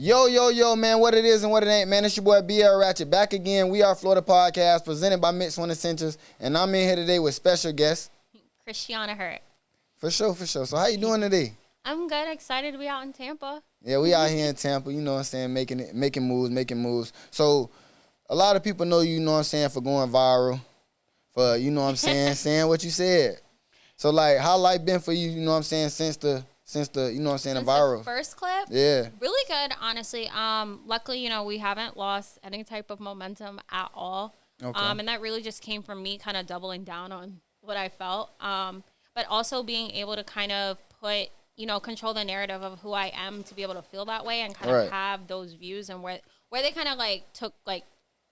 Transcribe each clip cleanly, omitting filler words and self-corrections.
Yo, man, what it is and what it ain't, man. It's your boy BL Ratchet back again. We are Florida Podcast presented by Mix One Essentials, and I'm in here today with special guest Christianna Hurt. For sure. So how you doing today? I'm good. Excited to be out in Tampa. Yeah, we out here in Tampa, you know what I'm saying, making moves. So a lot of people know you know what I'm saying, for going viral, for, you know what I'm saying, saying what you said. So, like, how life been for you, you know what I'm saying, since the you know what I'm saying, the viral? The first clip? Yeah. Really good, honestly. Luckily, you know, we haven't lost any type of momentum at all. Okay. And that really just came from me kind of doubling down on what I felt. But also being able to kind of put, you know, control the narrative of who I am to be able to feel that way and kind of have those views and where they kind of like took like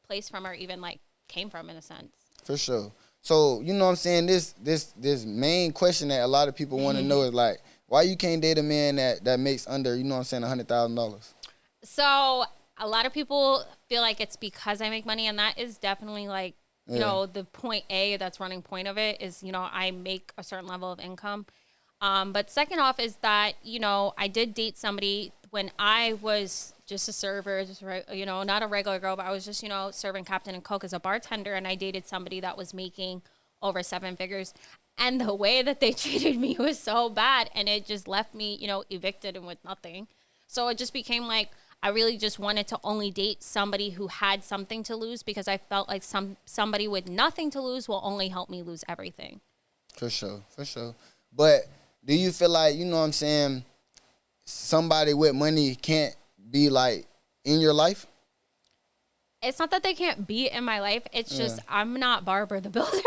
place from or even like came from in a sense. For sure. So, you know what I'm saying, this main question that a lot of people want to know is like, why you can't date a man that makes under, you know what I'm saying, $100,000? So a lot of people feel like it's because I make money, and that is definitely like, you know, the point A, that's running point of it is, you know, I make a certain level of income. But second off is that, you know, I did date somebody when I was just a server, you know, not a regular girl, but I was just, you know, serving Captain and Coke as a bartender, and I dated somebody that was making over 7 figures. And the way that they treated me was so bad, and it just left me, you know, evicted and with nothing. So it just became like I really just wanted to only date somebody who had something to lose, because I felt like somebody with nothing to lose will only help me lose everything. For sure. But do you feel like, you know what I'm saying, somebody with money can't be like in your life? It's not that they can't be in my life. It's just I'm not Barbara the Builder.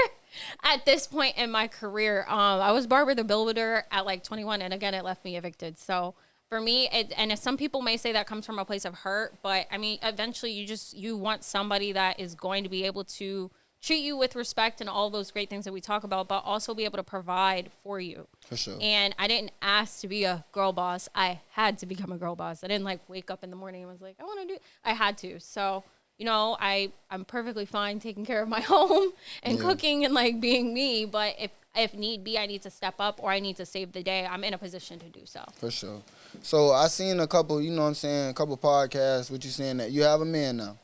At this point in my career, I was Barbara the Builder at like 21, and again, it left me evicted. So for me, and some people may say that comes from a place of hurt, but I mean, eventually you want somebody that is going to be able to treat you with respect and all those great things that we talk about, but also be able to provide for you. For sure. And I didn't ask to be a girl boss. I had to become a girl boss. I didn't like wake up in the morning and was like, I want to do, I had to. So, you know, I'm perfectly fine taking care of my home and cooking and like being me. But if need be, I need to step up or I need to save the day, I'm in a position to do so. For sure. So I seen a couple, you know what I'm saying, a couple podcasts with you saying that you have a man now.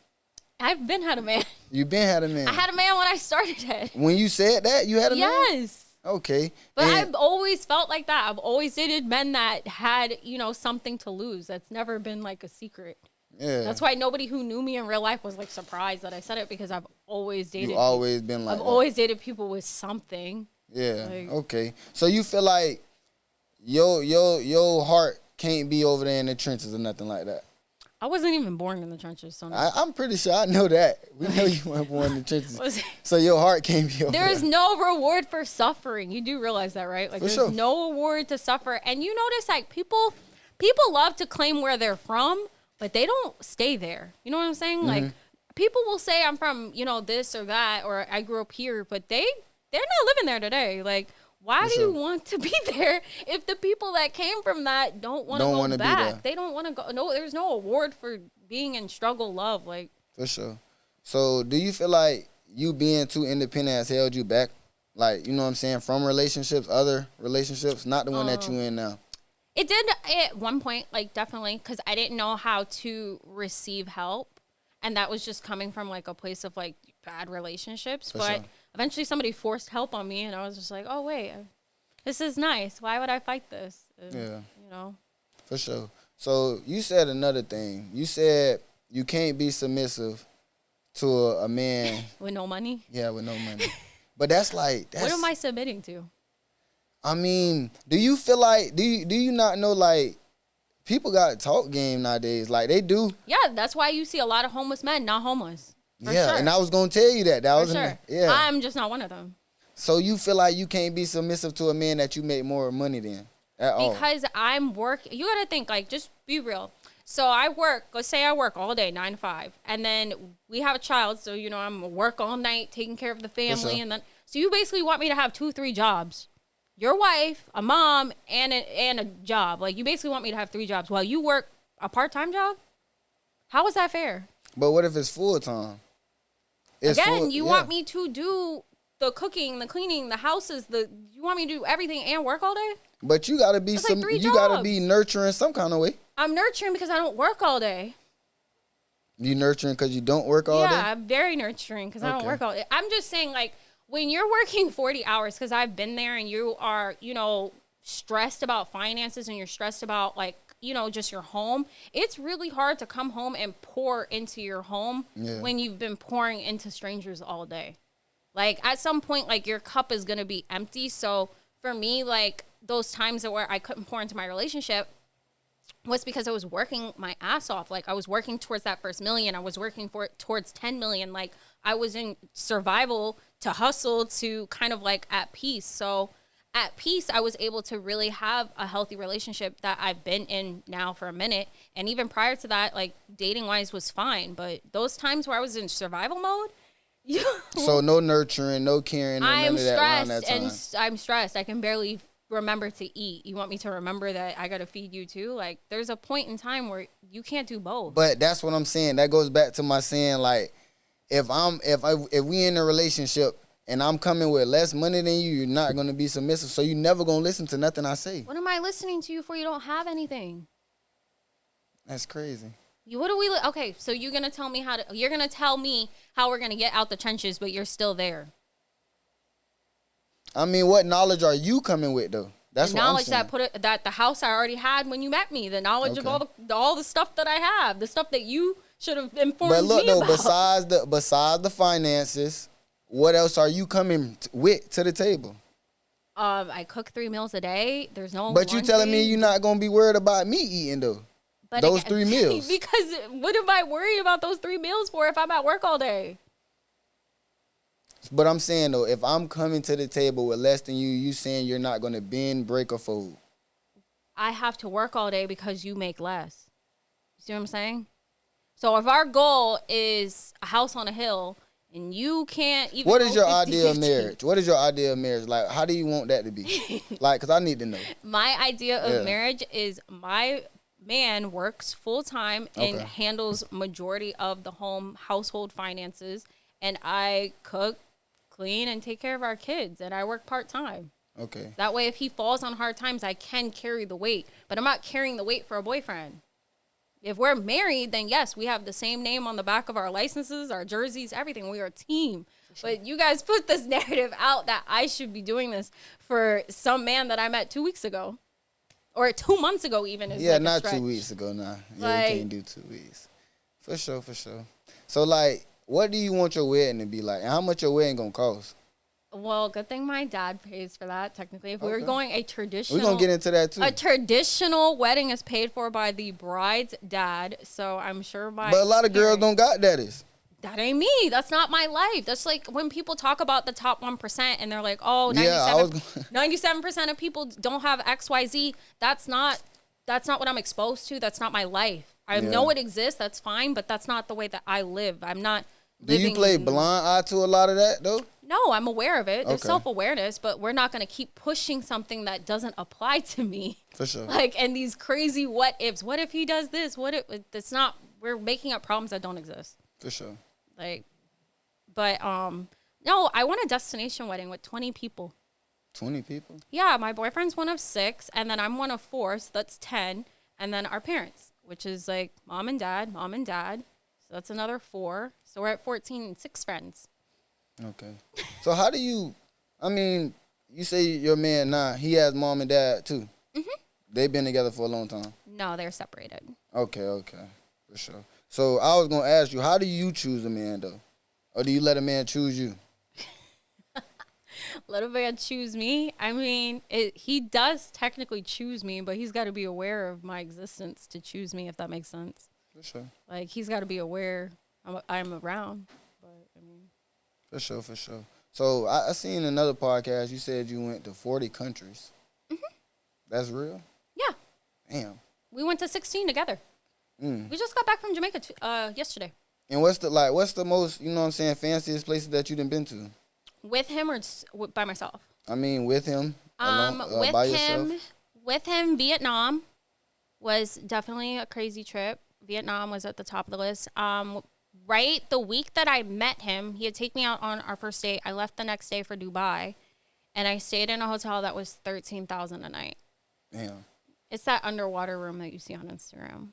I've been had a man. You've been had a man. I had a man when I started it. When you said that, you had a man? Yes. Okay. But I've always felt like that. I've always dated men that had, you know, something to lose. That's never been like a secret. Yeah. That's why nobody who knew me in real life was like surprised that I said it, because I've always dated. You've always been like I've always dated people with something. Yeah. Like, okay. So you feel like your heart can't be over there in the trenches or nothing like that? I wasn't even born in the trenches. So I'm pretty sure I know that. We know you weren't born in the trenches. So your heart can't be over there. There's no reward for suffering. You do realize that, right? Like, there's no reward to suffer. And you notice, like, people love to claim where they're from, but they don't stay there. You know what I'm saying? Mm-hmm. Like, people will say I'm from, you know, this or that, or I grew up here, but they're not living there today. Like, why do you want to be there if the people that came from that don't want to go back? They don't want to go. No, there's no award for being in struggle, love. Like, for sure. So do you feel like you being too independent has held you back? Like, you know what I'm saying, from relationships, other relationships, not the one that you in now? It did at one point, like, definitely, because I didn't know how to receive help. And that was just coming from, like, a place of, like, bad relationships. But eventually somebody forced help on me, and I was just like, oh, wait, this is nice. Why would I fight this? You know? For sure. So you said another thing. You said you can't be submissive to a man. With no money? Yeah, with no money. But that's like... what am I submitting to? I mean, do you feel like... Do you not know, like... People got a talk game nowadays. Like, they do. Yeah, that's why you see a lot of homeless men not homeless. For sure. And I was going to tell you that. For sure. I'm just not one of them. So you feel like you can't be submissive to a man that you make more money than at all? Because I'm working. You got to think, like, just be real. So I work, let's say I work all day, 9 to 5. And then we have a child. So, you know, I'm work all night, taking care of the family. And then, so you basically want me to have 2-3 jobs. Your wife, a mom, and a job. Like, you basically want me to have 3 jobs while you work a part-time job? How is that fair? But what if it's full-time? You want me to do the cooking, the cleaning, the houses, you want me to do everything and work all day? But you gotta be gotta be nurturing some kind of way. I'm nurturing because I don't work all day. You nurturing because you don't work all day? Yeah, I'm very nurturing because I don't work all day. I'm just saying, like, when you're working 40 hours, because I've been there, and you are, stressed about finances, and you're stressed about, like, just your home, it's really hard to come home and pour into your home when you've been pouring into strangers all day. Like, at some point, like, your cup is going to be empty. So for me, like, those times where I couldn't pour into my relationship was because I was working my ass off. Like, I was working towards that first million. I was working towards 10 million. Like, I was in survival to hustle to kind of like at peace. So at peace, I was able to really have a healthy relationship that I've been in now for a minute. And even prior to that, like, dating wise was fine. But those times where I was in survival mode, so no nurturing, no caring, no none of that around that time. And I'm stressed. I can barely remember to eat. You want me to remember that I got to feed you too? Like, there's a point in time where you can't do both. But that's what I'm saying. That goes back to my saying, like, if we in a relationship and I'm coming with less money than you, you're not going to be submissive. So you never going to listen to nothing I say. What am I listening to you for? You don't have anything. That's crazy. Okay, so you're going to tell me you're going to tell me how we're going to get out the trenches, but you're still there. I mean, what knowledge are you coming with, though? That's the what knowledge I'm saying. that the house I already had when you met me, the knowledge of all the stuff that I have, the stuff that you should have informed me about. But look, though, besides the finances, what else are you coming with to the table? I cook 3 meals a day. There's no. But you telling me you're not gonna be worried about me eating though? But those 3 meals. Because what am I worried about those 3 meals for if I'm at work all day? But I'm saying, though, if I'm coming to the table with less than you saying you're not going to bend, break, or fold. I have to work all day because you make less. You see what I'm saying? So if our goal is a house on a hill and you can't even. What is your idea of marriage? What is your idea of marriage? Like, how do you want that to be? Like, because I need to know. My idea of marriage is my man works full time and handles majority of the home household finances, and I cook, clean, and take care of our kids, and I work part time. Okay. That way, if he falls on hard times, I can carry the weight, but I'm not carrying the weight for a boyfriend. If we're married, then yes, we have the same name on the back of our licenses, our jerseys, everything. We are a team. Sure. But you guys put this narrative out that I should be doing this for some man that I met 2 weeks ago. Or 2 months ago, even. Is like not 2 weeks ago, nah. Yeah, you can't do 2 weeks. For sure. So, like, what do you want your wedding to be like? And how much your wedding gonna cost? Well, good thing my dad pays for that, technically. If we were going a traditional... We're going to get into that, too. A traditional wedding is paid for by the bride's dad, so I'm sure my... But a lot of girls don't got daddies. That ain't me. That's not my life. That's like when people talk about the top 1% and they're like, oh, 97% of people don't have XYZ. That's not what I'm exposed to. That's not my life. I know it exists. That's fine, but that's not the way that I live. I'm not living... Do you play blind eye to a lot of that, though? No, I'm aware of it. There's self-awareness, but we're not going to keep pushing something that doesn't apply to me. For sure. Like, and these crazy what ifs. What if he does this? What if it's not? We're making up problems that don't exist. For sure. Like, but no, I want a destination wedding with 20 people. 20 people? Yeah, my boyfriend's one of 6, and then I'm one of 4, so that's 10, and then our parents, which is like mom and dad, so that's another 4. So we're at 14 and 6 friends. Okay. So how do you, I mean, you say your man he has mom and dad too. Mm-hmm. They've been together for a long time. No, they're separated. Okay. For sure. So I was going to ask you, how do you choose a man though? Or do you let a man choose you? Let a man choose me? I mean, he does technically choose me, but he's got to be aware of my existence to choose me, if that makes sense. For sure. Like, he's got to be aware I'm around. But, I mean. For sure. So I seen another podcast. You said you went to 40 countries. Mm-hmm. That's real? Yeah. Damn. We went to 16 together. We just got back from Jamaica yesterday. And what's the most, you know what I'm saying, fanciest places that you done been to? With him or by myself? I mean, with him. By yourself? With him, Vietnam was definitely a crazy trip. Vietnam was at the top of the list. Right the week that I met him, he had taken me out on our first date. I left the next day for Dubai, and I stayed in a hotel that was $13,000 a night. Damn. It's that underwater room that you see on Instagram.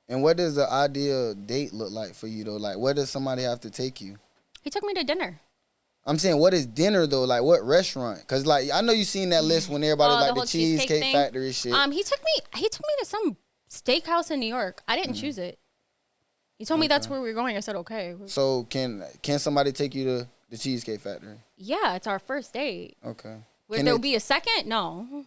And what does the ideal date look like for you, though? Like, where does somebody have to take you? He took me to dinner. I'm saying, what is dinner, though? Like, what restaurant? Because, like, I know you seen that list when everybody like the Cheesecake Factory shit. He took me to some steakhouse in New York. I didn't choose it. He told me that's where we were going. I said, okay. So, can somebody take you to the Cheesecake Factory? Yeah, it's our first date. Okay. Would there be a second? No.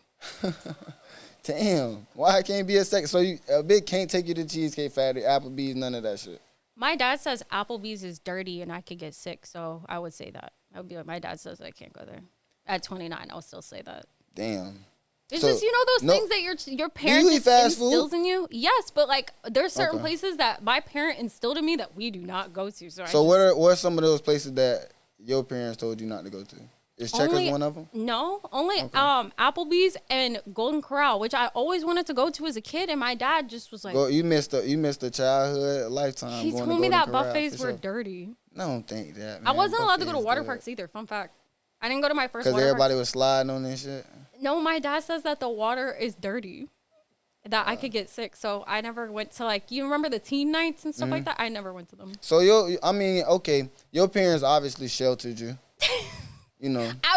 Damn. Why it can't be a second? So a big can't take you to Cheesecake Factory, Applebee's, none of that shit. My dad says Applebee's is dirty and I could get sick, so I would say that. I would be like, my dad says I can't go there. At 29, I'll still say that. Damn. It's just, those things that your parents instills in you. Yes, but like there's certain places that my parent instilled in me that we do not go to. So what are some of those places that your parents told you not to go to? Is Checkers one of them? No, only Applebee's and Golden Corral, which I always wanted to go to as a kid, and my dad just was like, you missed a childhood lifetime. He told me that buffets were dirty. I don't think that, man. I wasn't allowed to go to water parks either. Fun fact. I didn't go to my first water park. Because everybody was sliding on this shit? No, my dad says that the water is dirty. That I could get sick. So I never went to, you remember the teen nights and stuff like that? I never went to them. So, your parents obviously sheltered you. I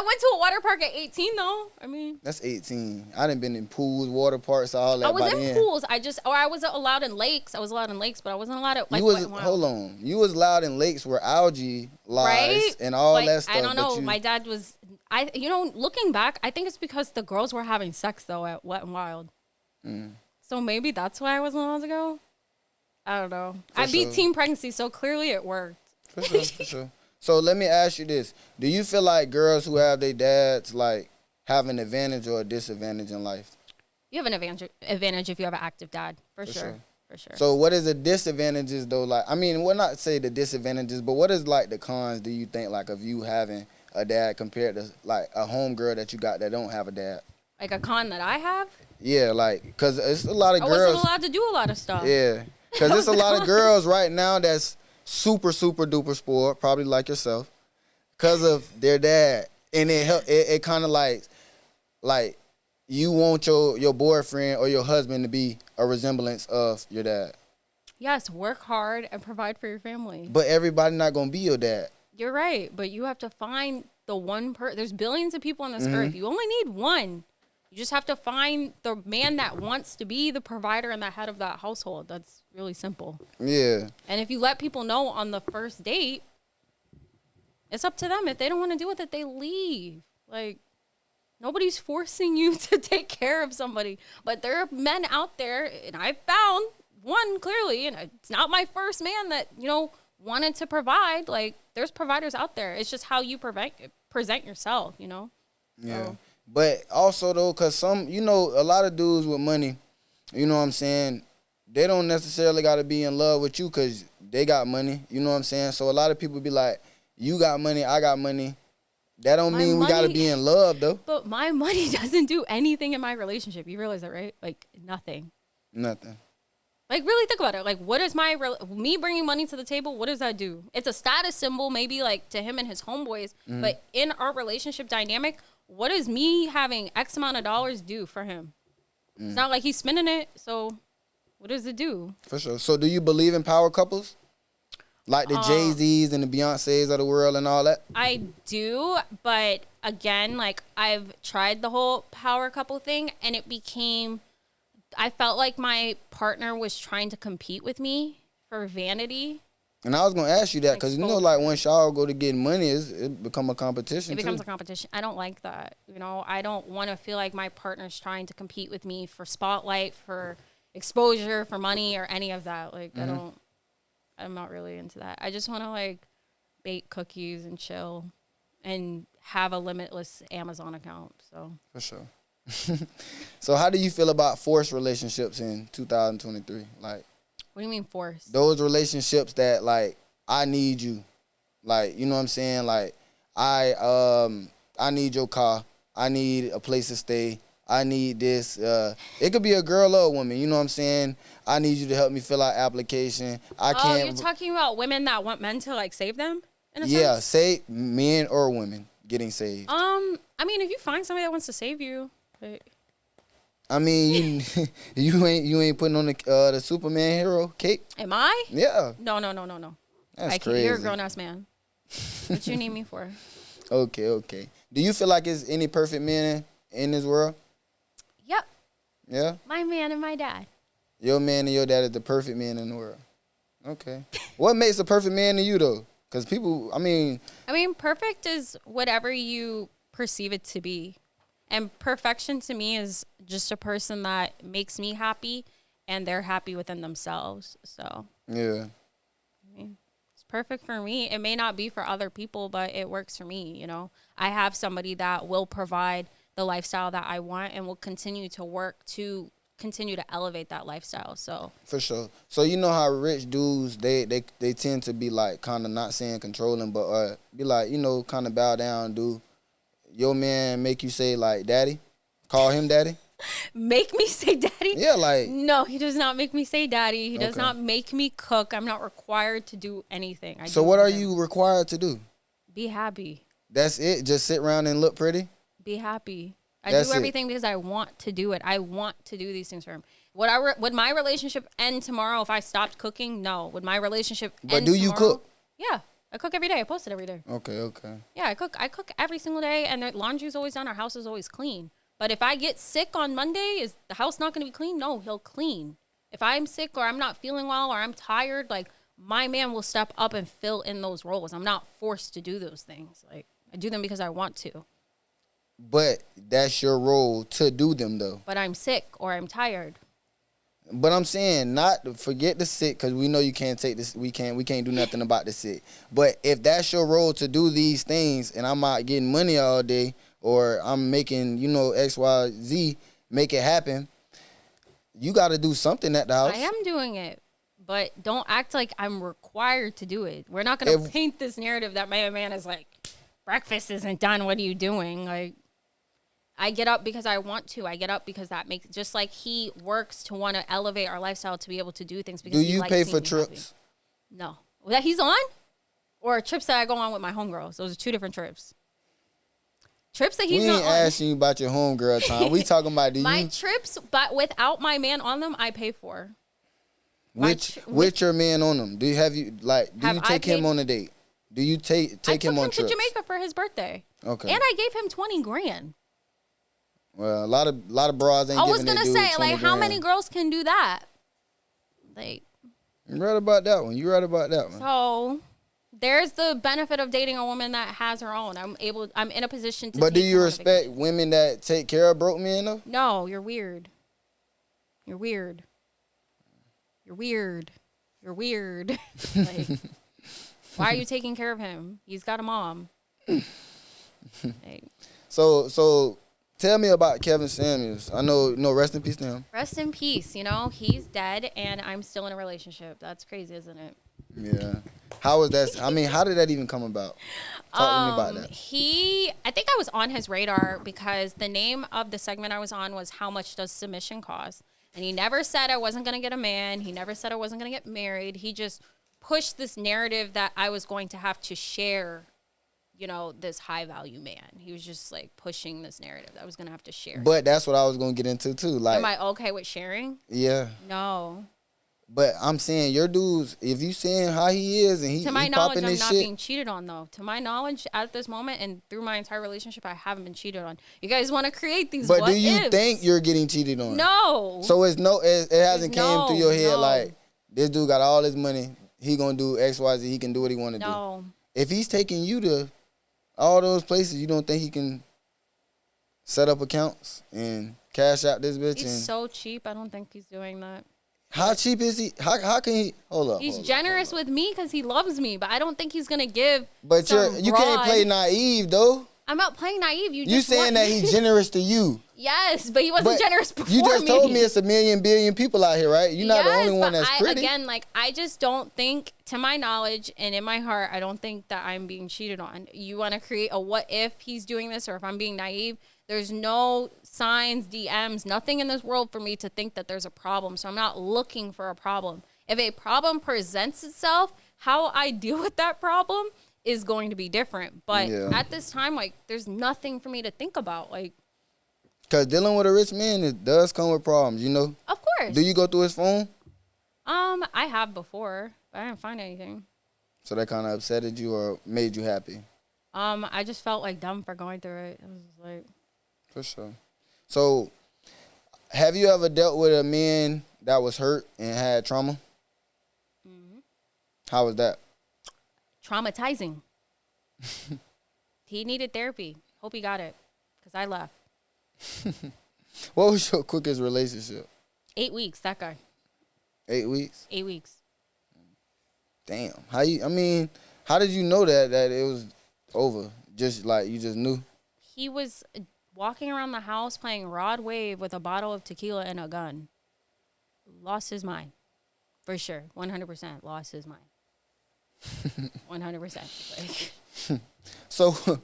went to a water park at 18, though. I mean, that's 18. I done been in pools, water parks, all that. I was in pools. I wasn't allowed in lakes. I was allowed in lakes, but I wasn't allowed at hold on. You was allowed in lakes where algae lies and all that stuff. I don't know. My dad was. Looking back, I think it's because the girls were having sex though at Wet and Wild. So maybe that's why I wasn't allowed to go. I don't know. I beat teen pregnancy, so clearly it worked. For sure. So let me ask you this. Do you feel like girls who have their dads, have an advantage or a disadvantage in life? You have an advantage if you have an active dad, for sure. So what is the disadvantages, though? Not say the disadvantages, but what is, the cons, do you think, of you having a dad compared to, a homegirl that you got that don't have a dad? Like a con that I have? Yeah, because it's a lot of girls. I wasn't allowed to do a lot of stuff. Yeah, because there's a lot of girls right now that's super, super duper spoiled, probably like yourself, because of their dad. And it kind of like you want your boyfriend or your husband to be a resemblance of your dad. Yes, work hard and provide for your family. But everybody not going to be your dad. You're right, but you have to find the one person. There's billions of people on this earth. You only need one. You just have to find the man that wants to be the provider and the head of that household. That's really simple. Yeah. And if you let people know on the first date, it's up to them. If they don't want to deal with it, they leave. Nobody's forcing you to take care of somebody. But there are men out there, and I found one clearly, and it's not my first man that, wanted to provide. There's providers out there. It's just how you present yourself, Yeah. So. But also, though, because a lot of dudes with money, you know what I'm saying, they don't necessarily got to be in love with you because they got money. You know what I'm saying? So a lot of people be like, you got money, I got money. That don't mean we got to be in love, though. But my money doesn't do anything in my relationship. You realize that, right? Nothing. Nothing. Really think about it. What is me bringing money to the table? What does that do? It's a status symbol, maybe to him and his homeboys. But in our relationship dynamic, what does me having X amount of dollars do for him? It's not like he's spending it. So what does it do? For sure. So do you believe in power couples? Like the Jay-Z's and the Beyoncé's of the world and all that? I do. But again, I've tried the whole power couple thing and it became... I felt like my partner was trying to compete with me for vanity. And I was going to ask you that because, once y'all go to getting money, it become a competition, It becomes a competition. I don't like that. I don't want to feel like my partner's trying to compete with me for spotlight, for exposure, for money, or any of that. I'm not really into that. I just want to, bake cookies and chill and have a limitless Amazon account. So for sure. So how do you feel about forced relationships in 2023? What do you mean forced? Those relationships that I need you. You know what I'm saying? I need your car. I need a place to stay. I need this. It could be a girl or a woman. You know what I'm saying? I need you to help me fill out application. I can't. You're talking about women that want men to save them? In a yeah, sense? say men or women getting saved. If you find somebody that wants to save you, I mean, you ain't putting on the Superman hero cape. Am I? Yeah. No. That's crazy. You're a grown ass man. What you need me for? Okay. Do you feel like there's any perfect men in this world? Yep. Yeah. My man and my dad. Your man and your dad is the perfect man in the world. Okay. What makes a perfect man to you though? Because people, I mean, perfect is whatever you perceive it to be. And perfection to me is just a person that makes me happy and they're happy within themselves. So, yeah. I mean, it's perfect for me. It may not be for other people, but it works for me, you know. I have somebody that will provide the lifestyle that I want and will continue to work to continue to elevate that lifestyle. So for sure. So you know how rich dudes they tend to be like kind of not saying controlling, but be like, you know, kind of bow down. Do your man make you say like daddy? Call him daddy? Make me say daddy? Yeah, like no, he does not make me say daddy. He does Okay. not make me cook. I'm not required to do anything. So what are you required to do? Be happy. That's it? Just sit around and look pretty? Be happy. I That's do it. everything because I want to do it. I want to do these things for him. Would my relationship end tomorrow if I stopped cooking? No. Would my relationship But end do you tomorrow? cook? Yeah. I cook every day. I post it every day. Okay. Yeah, I cook. I cook every single day, and the laundry's always done. Our house is always clean. But if I get sick on Monday, is the house not going to be clean? No, he'll clean. If I'm sick or I'm not feeling well or I'm tired, like my man will step up and fill in those roles. I'm not forced to do those things. Like I do them because I want to. But that's your role to do them though. But I'm sick or I'm tired. But I'm saying not to forget the sick because we know you can't take this. We can't do nothing about the sick. But if that's your role to do these things, and I'm out getting money all day, or I'm making X, Y, Z, make it happen. You got to do something at the house. I am doing it, but don't act like I'm required to do it. We're not going to paint this narrative that my man is like, breakfast isn't done. What are you doing? Like. I get up because I want to. I get up because that makes, just like he works to want to elevate our lifestyle to be able to do things. Because do you pay for trips? Happy. No. That he's on? Or trips that I go on with my homegirls. Those are two different trips. Trips that he's not on. We ain't asking you about your homegirl time. We talking about my trips, but without my man on them, I pay for. With your man on them? Do you take him on a date? Do you take him on trips? I took him to Jamaica for his birthday. Okay. And I gave him $20,000. Well, a lot of bras ain't. I was gonna say, like, how many girls can do that? Like, you're right about that one. So, there's the benefit of dating a woman that has her own. I'm in a position to. But do you respect women that take care of broke men though? No, you're weird. You're weird. Like, why are you taking care of him? He's got a mom. Like, So. Tell me about Kevin Samuels. I know, rest in peace to him. Rest in peace. He's dead, and I'm still in a relationship. That's crazy, isn't it? Yeah. How was that? I mean, how did that even come about? Talk to me about that. I think I was on his radar because the name of the segment I was on was How Much Does Submission Cost? And he never said I wasn't going to get a man. He never said I wasn't going to get married. He just pushed this narrative that I was going to have to share this high value man. He was just like pushing this narrative that I was going to have to share. But that's what I was going to get into too. Like, am I okay with sharing? Yeah. No. But I'm saying your dudes, if you seeing how he is and he to my knowledge, I'm not shit, being cheated on though. To my knowledge, at this moment and through my entire relationship, I haven't been cheated on. You guys want to create these. But do you think you're getting cheated on? No. So it hasn't came through your head like this dude got all his money. He gonna do X, Y, Z. He can do what he want to do. No. If he's taking you to all those places, you don't think he can set up accounts and cash out this bitch? He's so cheap. I don't think he's doing that. How cheap is he? How can he? Hold up. He's generous with me because he loves me, but I don't think he's gonna give. But you can't play naive though. I'm not playing naive. You saying that he's generous to you? Yes, but he wasn't generous before me. You just told me it's a billion people out here, right? You're not the only one that's pretty. Again, I just don't think, to my knowledge and in my heart, I don't think that I'm being cheated on. You want to create a what if he's doing this or if I'm being naive. There's no signs, DMs, nothing in this world for me to think that there's a problem. So I'm not looking for a problem. If a problem presents itself, how I deal with that problem is going to be different. But at this time, there's nothing for me to think about. Because dealing with a rich man, it does come with problems, you know? Of course. Do you go through his phone? I have before, but I didn't find anything. So that kind of upsetted you or made you happy? I just felt like dumb for going through it. It was just like... For sure. So, have you ever dealt with a man that was hurt and had trauma? Mm-hmm. How was that? Traumatizing. He needed therapy. Hope he got it, because I left. What was your quickest relationship? 8 weeks, that guy. 8 weeks? 8 weeks. Damn. How did you know that it was over? Just like you just knew? He was walking around the house playing Rod Wave with a bottle of tequila and a gun. Lost his mind. For sure. 100% lost his mind. 100%. So,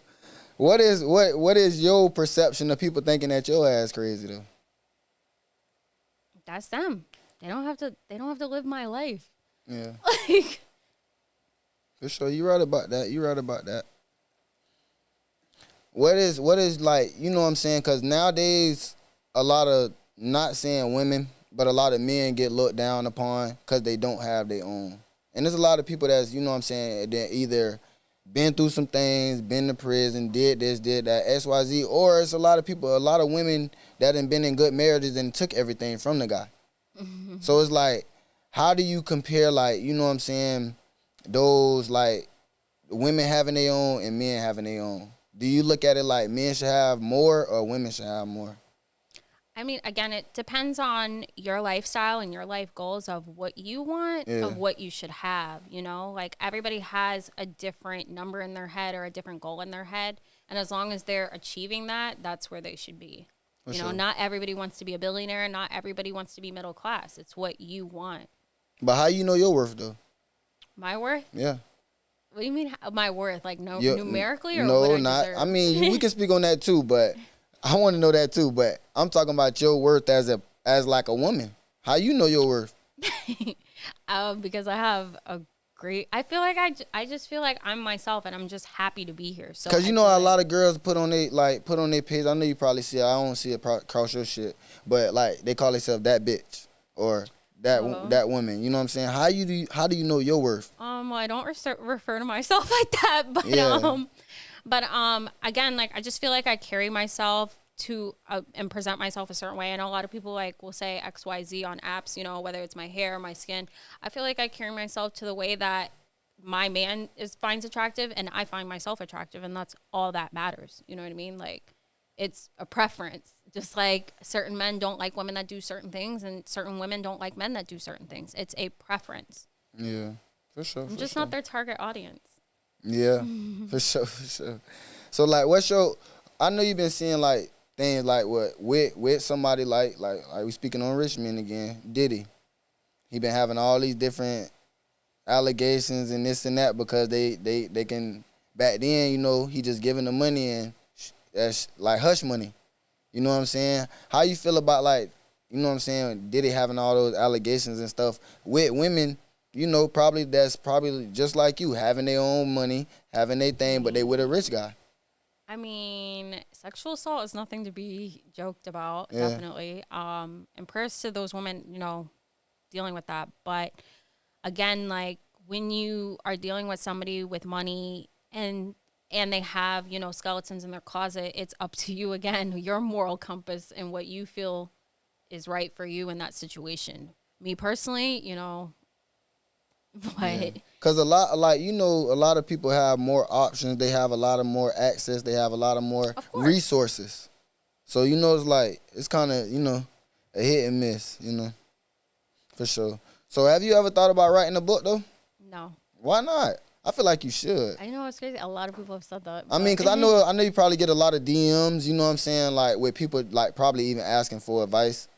what is your perception of people thinking that your ass crazy though? That's them. They don't have to live my life. Yeah. Like, for sure, you're right about that. What is like, you know what I'm saying? Because nowadays, a lot of, not saying women, but a lot of men get looked down upon because they don't have their own. And there's a lot of people that's, you know what I'm saying, that either been through some things, been to prison, did this, did that, XYZ, or it's a lot of women that have been in good marriages and took everything from the guy. Mm-hmm. So it's like, how do you compare, like, you know what I'm saying, those, like, women having their own and men having their own? Do you look at it like men should have more or women should have more? I mean, again, it depends on your lifestyle and your life goals of what you want, of what you should have, you know? Like, everybody has a different number in their head or a different goal in their head. And as long as they're achieving that, that's where they should be. For you know, not everybody wants to be a billionaire. Not everybody wants to be middle class. It's what you want. But how you know your worth, though? My worth? Yeah. What do you mean my worth? Like numerically or no, what I not. deserve? I mean, we can speak on that too, but I want to know that too. But I'm talking about your worth as like a woman. How you know your worth? Because I have a great. I feel like I just feel like I'm myself and I'm just happy to be here. So because you know a lot of girls put on their page. I know you probably see it. I don't see it across your shit, but like they call themselves that bitch or that woman. You know what I'm saying? How do you know your worth? Well, I don't refer to myself like that, but again, like I just feel like I carry myself to and present myself a certain way. I know a lot of people like will say XYZ on apps, you know, whether it's my hair or my skin. I feel like I carry myself to the way that my man finds attractive and I find myself attractive, and that's all that matters. You know what I mean? Like, it's a preference. Just like certain men don't like women that do certain things and certain women don't like men that do certain things. It's a preference. Yeah, for sure. I'm just not their target audience. Yeah, for sure. So like, I know you've been seeing like things like what with somebody like we speaking on Richmond again, Diddy. He been having all these different allegations and this and that because they can, back then, you know, he just giving the money and that's like hush money. You know what I'm saying? How you feel about, like, you know what I'm saying, Diddy having all those allegations and stuff with women, you know, that's probably just like you, having their own money, having their thing, but they with a rich guy. I mean, sexual assault is nothing to be joked about, definitely. And prayers to those women, you know, dealing with that. But again, like, when you are dealing with somebody with money and they have, you know, skeletons in their closet, it's up to you, again, your moral compass and what you feel is right for you in that situation. Me personally, you know, but... Because a lot of people have more options. They have a lot of more access. They have a lot of more resources. So, you know, it's kind of, you know, a hit and miss, you know, for sure. So have you ever thought about writing a book, though? No. Why not? I feel like you should. I know, it's crazy. A lot of people have said that. I mean, because I know you probably get a lot of DMs, you know what I'm saying, like, with people, like, probably even asking for advice.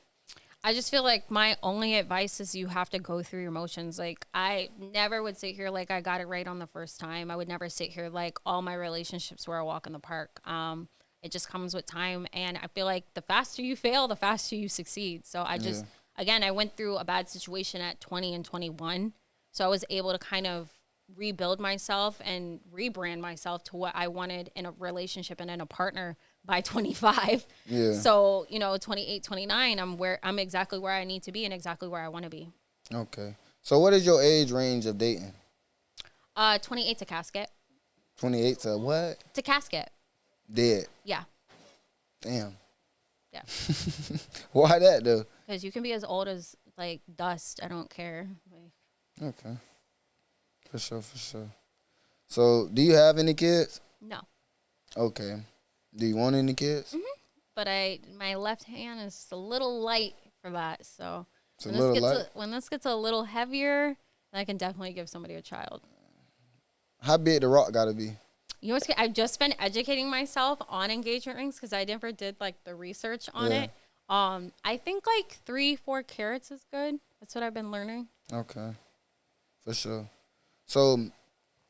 I just feel like my only advice is you have to go through your emotions. Like, I never would sit here like I got it right on the first time. I would never sit here like all my relationships were a walk in the park. It just comes with time. And I feel like the faster you fail, the faster you succeed. So I just, again, I went through a bad situation at 20 and 21. So I was able to kind of rebuild myself and rebrand myself to what I wanted in a relationship and in a partner by 25. Yeah. So, 28, 29, I'm exactly where I need to be and exactly where I want to be. Okay. So what is your age range of dating? 28 to casket. 28 to what? To casket. Dead. Yeah. Damn. Yeah. Why that though? Because you can be as old as like dust. I don't care. Okay. For sure. So, do you have any kids? No. Okay. Do you want any kids? Mm-hmm. But my left hand is a little light for that. So It's a little light. When this gets a little heavier, then I can definitely give somebody a child. How big the rock gotta be? I've just been educating myself on engagement rings because I never did like the research on it. I think like 3-4 carats is good. That's what I've been learning. Okay, for sure. So,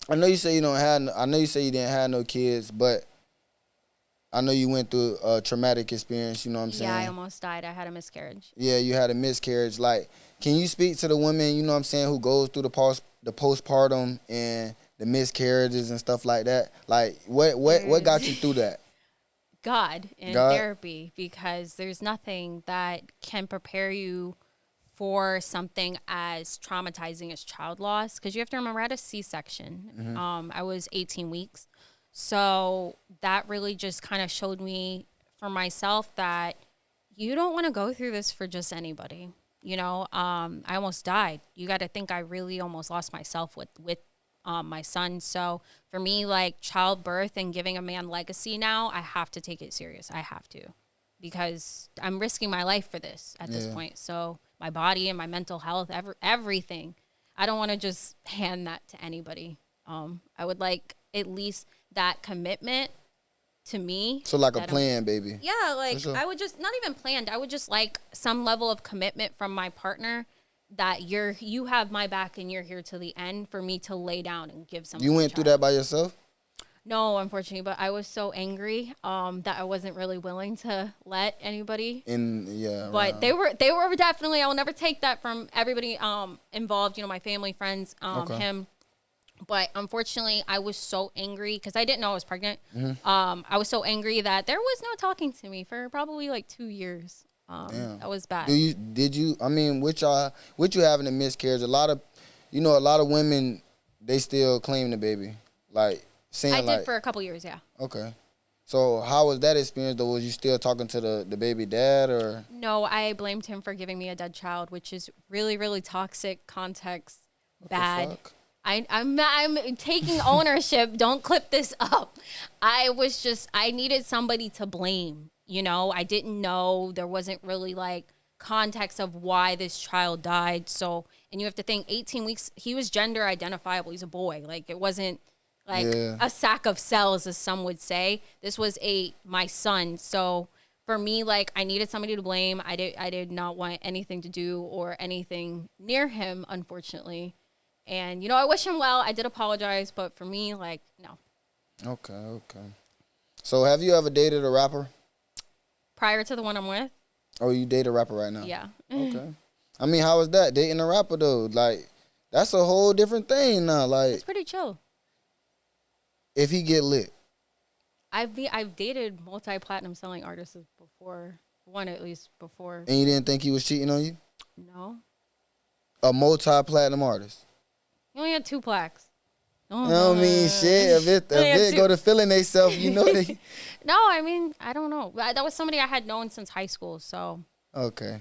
I know you say you don't have. I know you say you didn't have no kids, but I know you went through a traumatic experience. You know what I'm saying? Yeah, I almost died. I had a miscarriage. Yeah, you had a miscarriage. Like, can you speak to the women? You know what I'm saying? Who goes through the postpartum and the miscarriages and stuff like that. Like, what got you through that? God and therapy, because there's nothing that can prepare you for something as traumatizing as child loss. Because you have to remember, I had a C-section. Mm-hmm. I was 18 weeks. So that really just kind of showed me for myself that you don't want to go through this for just anybody. I almost died. You got to think I really almost lost myself with my son. So for me, like childbirth and giving a man legacy now, I have to take it serious. I have to, because I'm risking my life for this at this point. So my body and my mental health, everything. I don't want to just hand that to anybody. I would like at least that commitment to me. So like a plan, baby. Yeah, like sure. I would just, not even planned. I would just like some level of commitment from my partner that you have my back and you're here to the end for me to lay down and give something. You went through that by yourself? No, unfortunately, but I was so angry that I wasn't really willing to let anybody. But they were definitely. I will never take that from everybody involved. My family, friends, him. But unfortunately, I was so angry because I didn't know I was pregnant. Mm-hmm. I was so angry that there was no talking to me for probably like 2 years. That was bad. Did you? I mean, with you having a miscarriage, a lot of women, they still claim the baby, like saying I did for a couple years, yeah. Okay, so how was that experience though? Was you still talking to the baby dad or? No, I blamed him for giving me a dead child, which is really, really toxic context, bad. I'm taking ownership. Don't clip this up. I needed somebody to blame. I didn't know, there wasn't really like context of why this child died. So, and you have to think 18 weeks, he was gender identifiable. He's a boy. Like it wasn't like a sack of cells, as some would say. This was my son. So for me, like I needed somebody to blame. I did not want anything to do or anything near him, unfortunately. And, I wish him well. I did apologize, but for me, like, no. Okay. So have you ever dated a rapper? Prior to the one I'm with? Oh, you date a rapper right now? Yeah. Okay. I mean, how was that, dating a rapper, though? Like, that's a whole different thing now. Like, it's pretty chill. If he get lit. I've dated multi-platinum selling artists before. One at least before. And you didn't think he was cheating on you? No. A multi-platinum artist? He only had 2 plaques. I don't mean shit. If it go to feeling themselves, they. No, I mean, I don't know. That was somebody I had known since high school, so. Okay,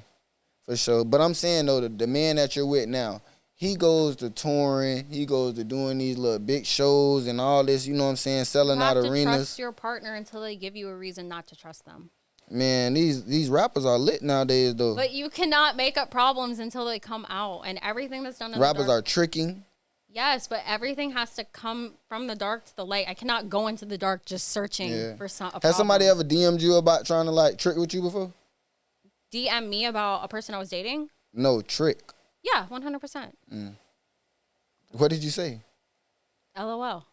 for sure. But I'm saying, though, the man that you're with now, he goes to touring. He goes to doing these little big shows and all this, you know what I'm saying, selling out arenas. You have to trust your partner until they give you a reason not to trust them. Man, these rappers are lit nowadays, though. But you cannot make up problems until they come out, and everything that's done in rappers the dark. Are tricking. Yes, but everything has to come from the dark to the light. I cannot go into the dark just searching for a problem. Has somebody ever DM'd you about trying to, like, trick with you before? DM me about a person I was dating? No, trick. Yeah, 100%. What did you say? LOL.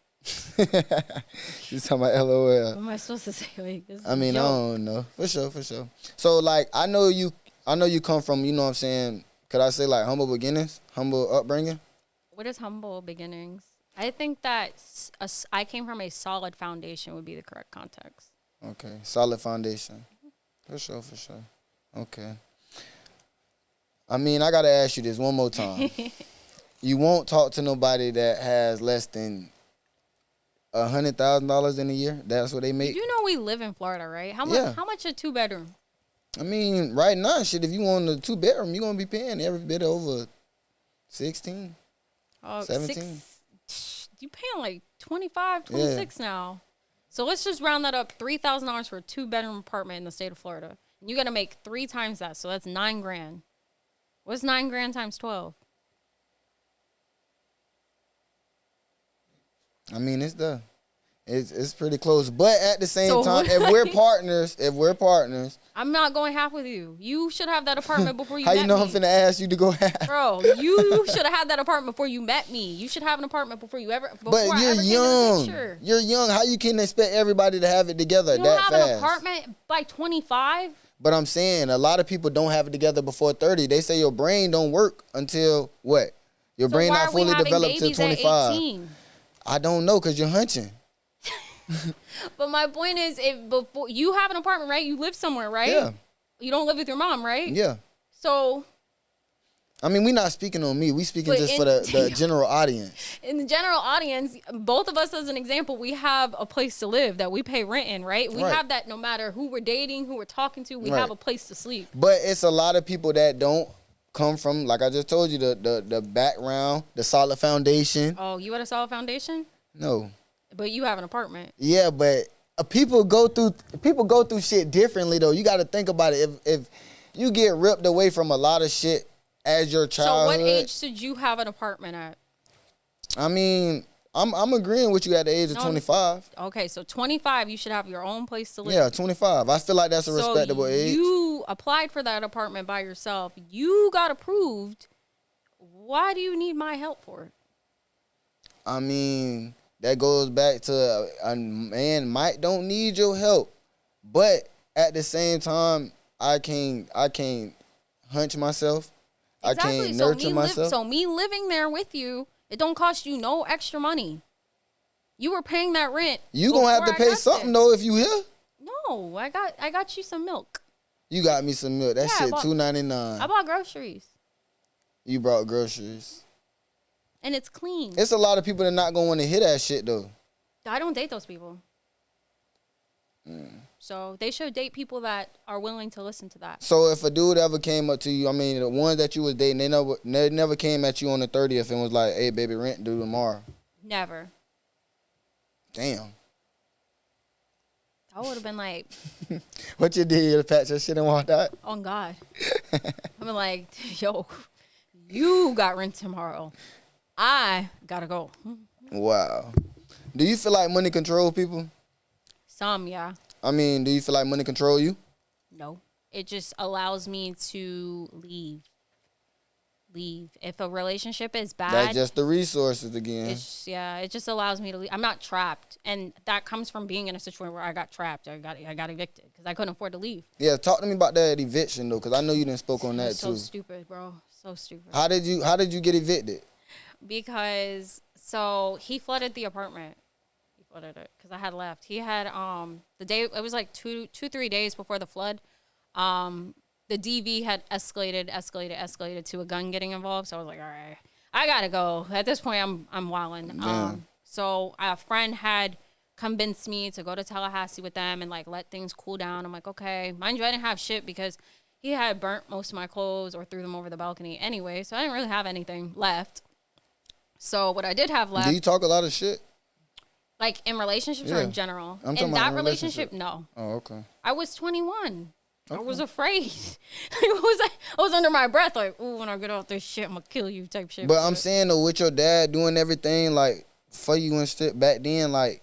You talking about LOL. What am I supposed to say? Like, I mean, I don't know. For sure. So, like, I know you come from, you know what I'm saying, could I say, like, humble beginnings? Humble upbringing? What is humble beginnings? I think that I came from a solid foundation would be the correct context. Okay. Solid foundation. For sure, for sure. Okay. I mean, I gotta ask you this one more time. You won't talk to nobody that has less than $100,000 in a year? That's what they make? You know we live in Florida, right? Yeah. How much a 2-bedroom? I mean, right now, shit, if you want a 2-bedroom, you're gonna be paying every bit over 16, 17. You paying like 25, 26 now. So let's just round that up. $3,000 for a 2-bedroom apartment in the state of Florida. And you got to make 3 times that. So that's $9,000. What's $9,000 times 12? I mean, it's pretty close. But at the same time, if we're partners. I'm not going half with you. You should have that apartment before you met me. How you know I'm finna ask you to go half? Bro, you should have had that apartment before you met me. You should have an apartment before you're young. You're young. How you can expect everybody to have it together that fast? You don't have an apartment by 25? But I'm saying a lot of people don't have it together before 30. They say your brain don't work until what? Your brain not fully developed till 25. I don't know, because you're hunching. But my point is, if before you have an apartment, right? You live somewhere, right? Yeah. You don't live with your mom, right? Yeah. So, I mean, we're not speaking on me. We speaking just for the general audience. In the general audience, both of us, as an example, we have a place to live that we pay rent in, right? We have that no matter who we're dating, who we're talking to, we have a place to sleep. But it's a lot of people that don't come from, like I just told you, the background, the solid foundation. Oh, you had a solid foundation? No. But you have an apartment. Yeah, but people go through shit differently though. You got to think about it. If you get ripped away from a lot of shit as your childhood. So what age should you have an apartment at? I mean, I'm agreeing with you at the age of 25. Okay, so 25, you should have your own place to live. Yeah, 25. I feel like that's a respectable age. You applied for that apartment by yourself. You got approved. Why do you need my help for it? I mean, that goes back to a man don't need your help, but at the same time, I can't hunch myself. Exactly. I can't nurture myself. So me living there with you, it don't cost you no extra money. You were paying that rent. You gonna have to pay something though if you here. No, I got you some milk. You got me some milk. That shit $2.99. I bought groceries. You brought groceries. And it's clean. It's a lot of people that not gonna want to hear that shit though. I don't date those people. So they should date people that are willing to listen to that. So if a dude ever came up to you, I mean, the ones that you was dating, they never came at you on the 30th and was like, "Hey, baby, rent due tomorrow." Never. Damn. I would have been like, "What you did? You patch your shit and walked out?" On God. I've been like, "Yo, you got rent tomorrow. I gotta go." Wow. Do you feel like money control people? Some, yeah. I mean, do you feel like money control you? No. It just allows me to leave. If a relationship is bad, that's just the resources again. It just allows me to leave. I'm not trapped, and that comes from being in a situation where I got trapped. I got evicted because I couldn't afford to leave. Yeah, talk to me about that eviction though, because I know you didn't spoke on that too. So stupid, bro. So stupid. How did you get evicted? Because he flooded the apartment. He flooded it because I had left. He had the day, it was like 3 days before the flood. The DV had escalated to a gun getting involved. So I was like, all right, I gotta go. At this point, I'm wilding. So a friend had convinced me to go to Tallahassee with them and like let things cool down. I'm like, okay. Mind you, I didn't have shit because he had burnt most of my clothes or threw them over the balcony anyway. So I didn't really have anything left. So what I did have left. Do you talk a lot of shit? Like in relationships or in general? I'm talking in about that relationship, no. Oh, okay. I was 21. Okay. I was afraid. I was under my breath, like, ooh, when I get off this shit, I'm gonna kill you type shit. But I'm saying though, with your dad doing everything like for you and shit back then, like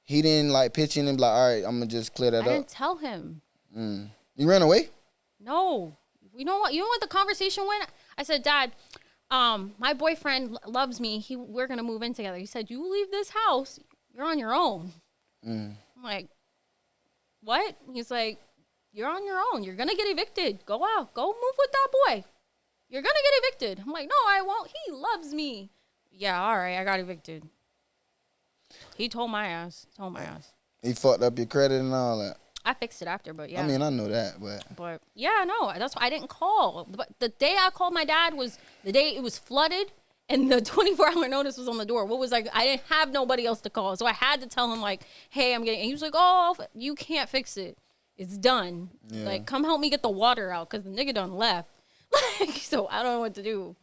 he didn't like pitch in and be like, all right, I'm gonna just clear that up. I didn't tell him. You ran away? No. You know what the conversation went? I said, Dad, my boyfriend loves me. We're gonna move in together. He said, you leave this house, you're on your own. I'm like, what? He's like, you're on your own. You're going to get evicted. Go out. Go move with that boy. You're going to get evicted. I'm like, no, I won't. He loves me. Yeah, all right. I got evicted. He told my ass. He fucked up your credit and all that. I fixed it after, but yeah. I mean, I know that, But yeah, no, that's why I didn't call. But the day I called my dad was the day it was flooded and the 24-hour notice was on the door. What was like, I didn't have nobody else to call. So I had to tell him like, hey, I'm getting, and he was like, oh, you can't fix it. It's done. Yeah. Like, come help me get the water out because the nigga done left. Like, so I don't know what to do.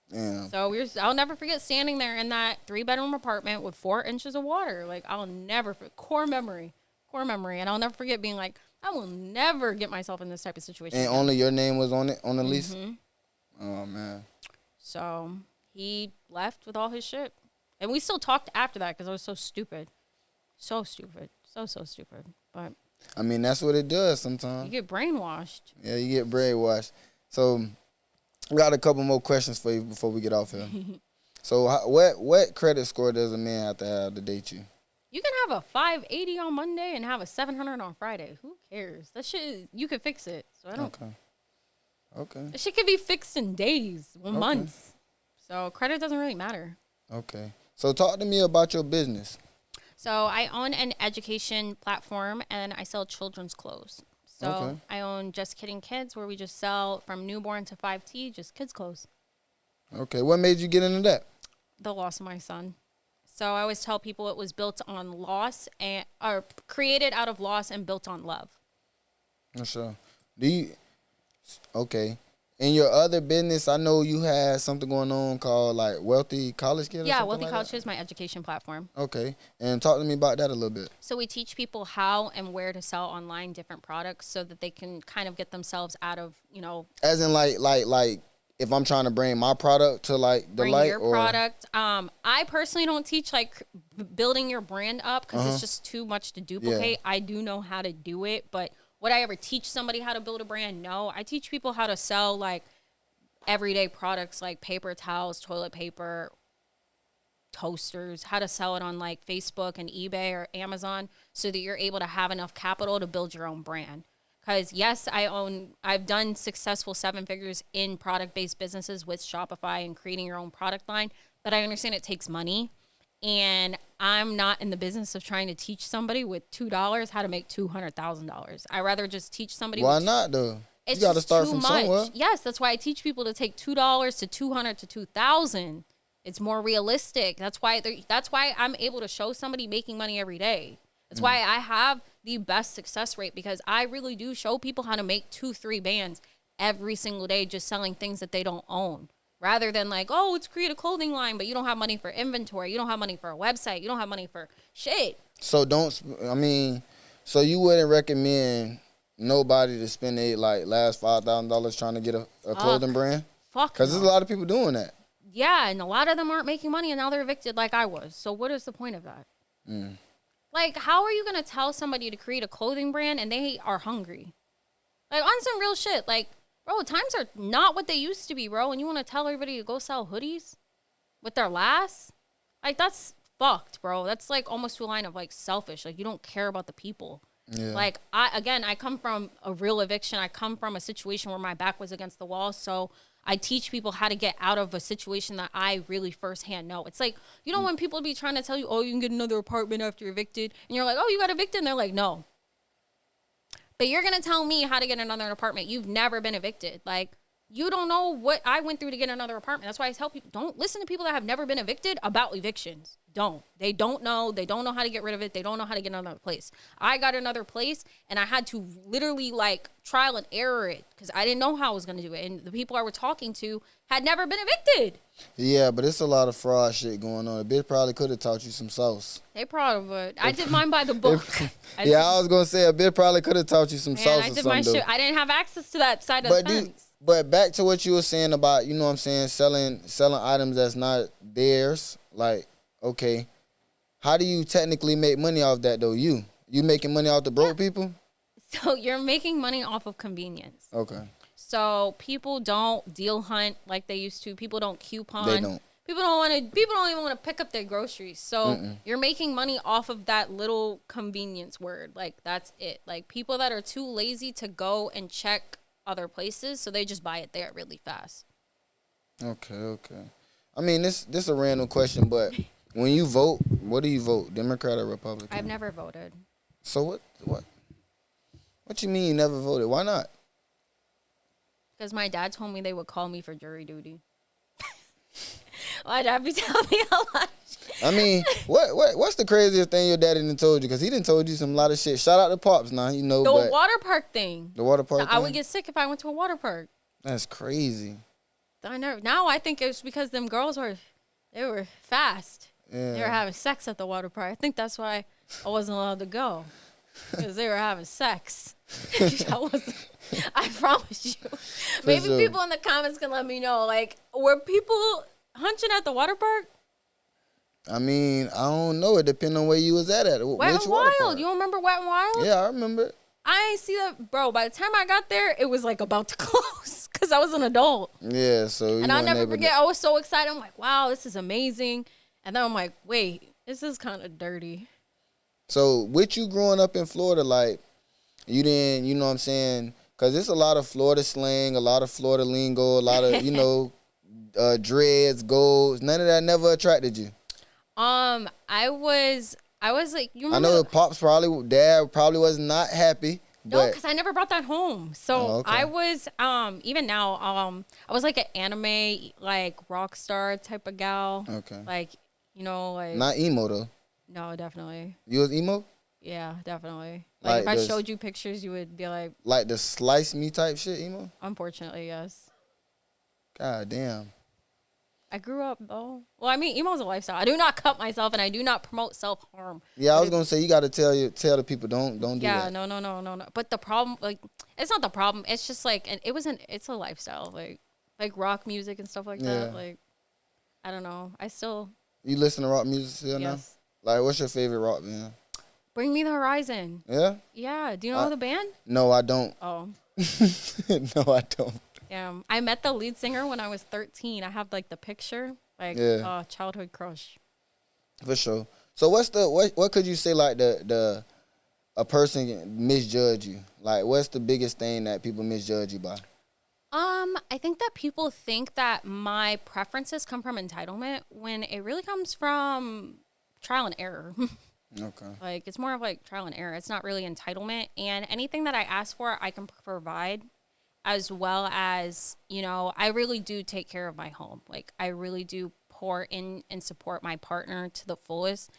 Yeah. So I'll never forget standing there in that 3-bedroom apartment with 4 inches of water. Like, I'll never forget. Core memory. And I'll never forget being like, I will never get myself in this type of situation. And only your name was on it, on the lease? Oh, man. So he left with all his shit. And we still talked after that because I was so stupid. So stupid. So stupid. But I mean, that's what it does sometimes. You get brainwashed. Yeah, you get brainwashed. So we got a couple more questions for you before we get off here. So what credit score does a man have to date you? You can have a 580 on Monday and have a 700 on Friday. Who cares? That shit, you can fix it. So I don't. Okay. That shit can be fixed in days, months. So credit doesn't really matter. Okay. So talk to me about your business. So I own an education platform and I sell children's clothes. So I own Just Kidding Kids, where we just sell from newborn to 5T, just kids' clothes. Okay. What made you get into that? The loss of my son. So I always tell people it was built on loss or created out of loss and built on love. Sure. Okay. In your other business, I know you had something going on called like Wealthy College Kids. Yeah, Wealthy College Kids is my education platform. Okay. And talk to me about that a little bit. So we teach people how and where to sell online different products so that they can kind of get themselves out of, As in like if I'm trying to bring my product to like the bring light your product. I personally don't teach like building your brand up because it's just too much to duplicate. Yeah. I do know how to do it, but would I ever teach somebody how to build a brand? No. I teach people how to sell like everyday products like paper towels, toilet paper, toasters, how to sell it on like Facebook and eBay or Amazon so that you're able to have enough capital to build your own brand. Because yes, I've done successful 7 figures in product-based businesses with Shopify and creating your own product line, but I understand it takes money. And I'm not in the business of trying to teach somebody with $2 how to make $200,000. I rather just teach somebody. Why not though? It's you got to start from somewhere. Yes, that's why I teach people to take $2 to $200 to $2,000. It's more realistic. That's why I'm able to show somebody making money every day. That's why I have the best success rate, because I really do show people how to make 2-3 bands every single day just selling things that they don't own. Rather than like, oh, let's create a clothing line, but you don't have money for inventory. You don't have money for a website. You don't have money for shit. So so you wouldn't recommend nobody to spend last $5,000 trying to get a clothing brand? Fuck. Because there's a lot of people doing that. Yeah, and a lot of them aren't making money, and now they're evicted like I was. So what is the point of that? Like, how are you going to tell somebody to create a clothing brand and they are hungry? Like, on some real shit, like, bro, times are not what they used to be, bro. And you want to tell everybody to go sell hoodies with their last? Like, that's fucked, bro. That's, like, almost to a line of, like, selfish. Like, you don't care about the people. Yeah. Like, I come from a real eviction. I come from a situation where my back was against the wall. So I teach people how to get out of a situation that I really firsthand know. It's like, when people be trying to tell you, oh, you can get another apartment after you're evicted. And you're like, oh, you got evicted? And they're like, no. But you're going to tell me how to get another apartment. You've never been evicted. Like, you don't know what I went through to get another apartment. That's why I tell people, don't listen to people that have never been evicted about evictions. Don't. They don't know. They don't know how to get rid of it. They don't know how to get another place. I got another place, and I had to literally, like, trial and error it because I didn't know how I was going to do it. And the people I were talking to had never been evicted. Yeah, but it's a lot of fraud shit going on. The bitch probably could have taught you some sauce. They probably would. I did mine by the book. I was going to say, a bitch probably could have taught you some sauce or something. I did my shit. I didn't have access to that side of the fence. But back to what you were saying about, selling items that's not theirs. Like, okay, how do you technically make money off that though? You making money off the broke people? So you're making money off of convenience. Okay. So people don't deal hunt like they used to. People don't coupon. They don't. People don't even want to pick up their groceries. So you're making money off of that little convenience word. Like, that's it. Like, people that are too lazy to go and check other places, so they just buy it there really fast. Okay. I mean, this is a random question, but When you vote, what do you vote? Democrat or Republican? I've never voted. So what? What you mean you never voted? Why not? Because my dad told me they would call me for jury duty. My dad be telling me a lot. I mean, what's the craziest thing your daddy done told you? Because he done told you some lot of shit. Shout out to Pops now, you know. The but water park thing. the water park I thing? would get sick if I went to a water park. That's crazy. I never. Now I think it's because them girls were fast. Yeah. They were having sex at the water park. I think that's why I wasn't allowed to go. Because they were having sex. I promise you. Maybe sure. people in the comments can let me know. Like, were people hunching at the water park? I mean, I don't know. It depends on where you was at. Wet Which and water Wild. park? You don't remember Wet and Wild? Yeah, I remember it. I ain't see that. Bro, by the time I got there, it was like about to close. Because I was an adult. Yeah, so you And I'll never able forget. I was so excited. I'm like, wow, this is amazing. And then I'm like, wait, this is kind of dirty. So, with you growing up in Florida, like, you didn't, you know what I'm saying? Because there's a lot of Florida slang, a lot of Florida lingo, a lot of, you know, dreads, golds. None of that never attracted you. I was like, you remember? I know dad probably was not happy. No, because I never brought that home. So okay. I was, even now, I was like an anime, like rock star type of gal. Okay. Like, you know, like. Not emo, though. No, definitely. You was emo? Yeah, definitely. Like if I showed you pictures, you would be like. Like the slice me type shit emo? Unfortunately, yes. God damn. I grew up, though. Well, I mean, emo is a lifestyle. I do not cut myself, and I do not promote self-harm. Yeah, I was going to say, you got to tell the people, don't do that. Yeah, no. But the problem, like, it's not the problem. It's just, like, it's a lifestyle. Like rock music and stuff like that. Like, I don't know. You listen to rock music still now? Yes. Like, what's your favorite rock band? Bring Me the Horizon. Yeah? Yeah. Do you know the band? No, I don't. Oh. No, I don't. Yeah. I met the lead singer when I was 13. I have, like, the picture. Like, childhood crush. For sure. So what could you say, like, a person misjudge you? Like, what's the biggest thing that people misjudge you by? I think that people think that my preferences come from entitlement when it really comes from trial and error. Okay. Like, it's more of like trial and error. It's not really entitlement. And anything that I ask for, I can provide, as well as, you know, I really do take care of my home. Like, I really do pour in and support my partner to the fullest.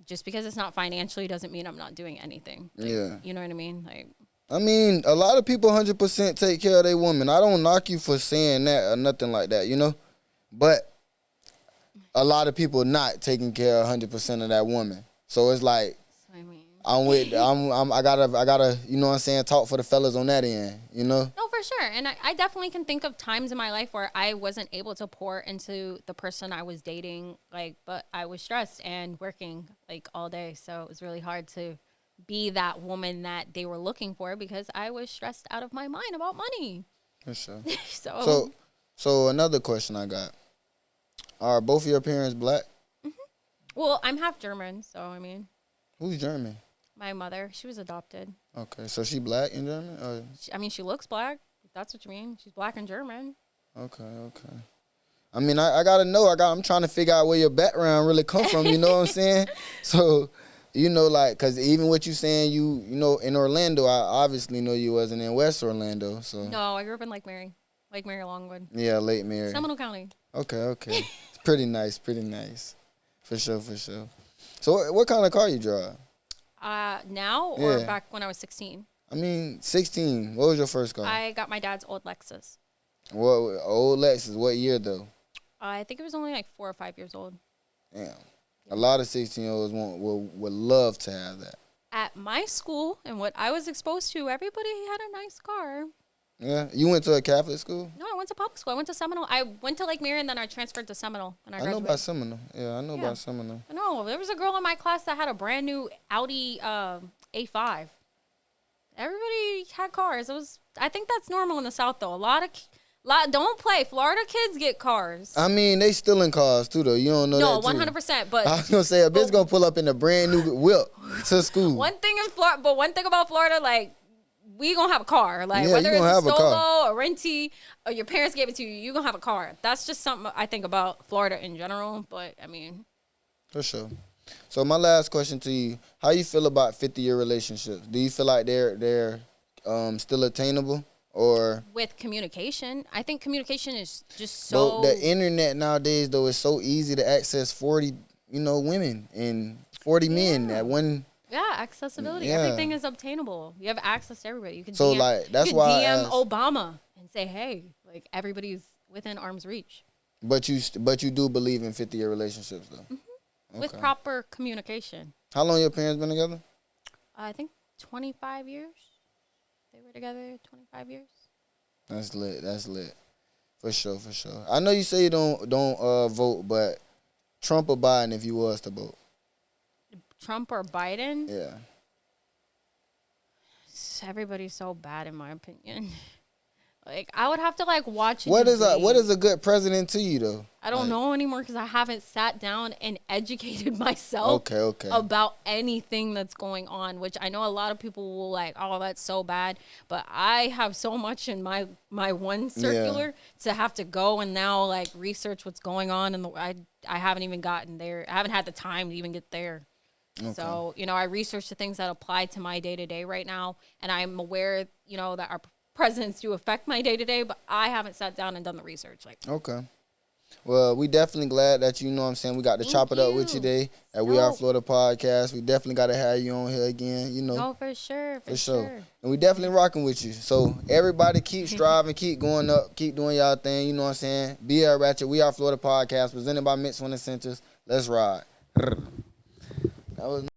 Just because it's not financially doesn't mean I'm not doing anything. Like, yeah. You know what I mean? Like, I mean, a lot of people 100% take care of their woman. I don't knock you for saying that or nothing like that, you know? But a lot of people not taking care of 100% of that woman. So it's like, I mean, I gotta, you know what I'm saying, talk for the fellas on that end, you know? no, for sure. And I definitely can think of times in my life where I wasn't able to pour into the person I was dating, like, but I was stressed and working, like, all day. So it was really hard to be that woman that they were looking for because I was stressed out of my mind about money. For sure. So another question I got. Are both of your parents black? Well, I'm half German, so I mean. Who's German? My mother. She was adopted. Okay, so she black and German? Or? She looks black, if that's what you mean. She's black and German. Okay. I mean, I gotta know. I'm trying to figure out where your background really come from, you know what I'm saying? So, you know, like, because even what you saying, you know, in Orlando, I obviously know you wasn't in West Orlando, so. No, I grew up in Lake Mary Longwood. Yeah, Lake Mary. Seminole County. Okay. It's pretty nice. For sure. So what kind of car you drive? Now or back when I was 16? I mean, 16. What was your first car? I got my dad's old Lexus. What old Lexus? What year though? I think it was only like 4 or 5 years old. Damn. A lot of 16-year-olds would love to have that. At my school and what I was exposed to, everybody had a nice car. Yeah. You went to a Catholic school? No, I went to public school. I went to Seminole. I went to Lake Mary and then I transferred to Seminole when I graduated. I know about Seminole. Yeah, I know about Seminole. No, there was a girl in my class that had a brand new Audi A5. Everybody had cars. I think that's normal in the South though. Don't play. Florida kids get cars. I mean, they still in cars too though. You don't know that too. No, 100%. But I was gonna say a bitch gonna pull up in a brand new whip to school. One thing about Florida, like, we gonna have a car. Like, yeah, whether it's a solo or renty or your parents gave it to you, you gonna have a car. That's just something I think about Florida in general. But I mean, For sure. So my last question to you: how you feel about 50-year relationships? Do you feel like they're still attainable, or With communication, I think communication is just so. the internet nowadays though is so easy to access 40 women and 40 men at one. Yeah, accessibility. Yeah. Everything is obtainable. You have access to everybody. You can So DM, like that's you can why I DM asked, Obama and say, hey, like everybody's within arm's reach. but you do believe in 50-year relationships though. Mm-hmm. With proper communication. How long your parents been together? I think 25 years. They were together 25 years. That's lit. That's lit. For sure, for sure. I know you say you don't vote, but Trump or Biden if you was to vote? Trump or Biden? Yeah. Everybody's so bad in my opinion. Like I would have to like watch. What is a good president to you though? I don't know anymore because I haven't sat down and educated myself about anything that's going on, which I know a lot of people will like, oh, that's so bad. But I have so much in my one circular to have to go and now like research what's going on. And I haven't even gotten there. I haven't had the time to even get there. Okay. So, I research the things that apply to my day-to-day right now. And I'm aware, that our presidents do affect my day-to-day, but I haven't sat down and done the research. Okay. Well, we definitely glad that we got to chop it up with you today at We Are Florida Podcast. We definitely got to have you on here again, No, for sure. For sure. And we definitely rocking with you. So everybody keep striving, keep going up, keep doing y'all thing, you know what I'm saying? BL Ratchet, We Are Florida Podcast, presented by Mix One Essentials. Let's ride. That was